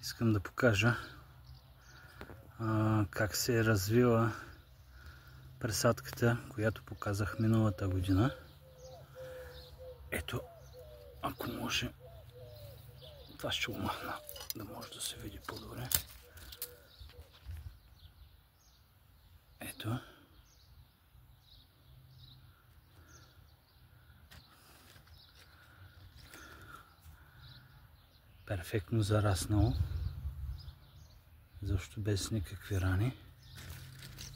Искам да покажа как се е развила пресадката, която показах миналата година. Ето, ако може, това ще го махна, да може да се види по-добре. Ето. Перфектно зараснало, защото без никакви рани.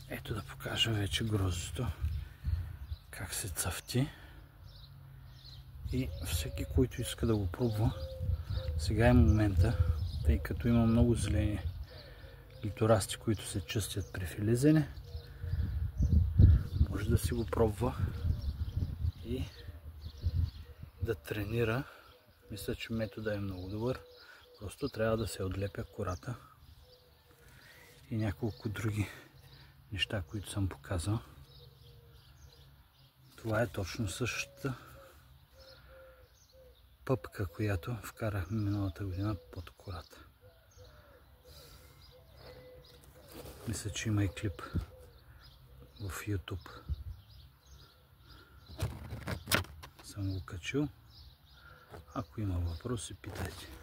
Ето да покажа вече гроздето, как се цъфти. И всеки, който иска да го пробва, сега е момента, тъй като има много зелени литорасти, които се чистят при филизене. Може да си го пробва и да тренира. Мисля, че метода е много добър. Просто трябва да се отлепя кората и няколко други неща, които съм показал. Това е точно същата пъпка, която вкарахме миналата година под кората. Мисля, че има и клип в YouTube. Съм го качил. Ако има въпроси, питайте.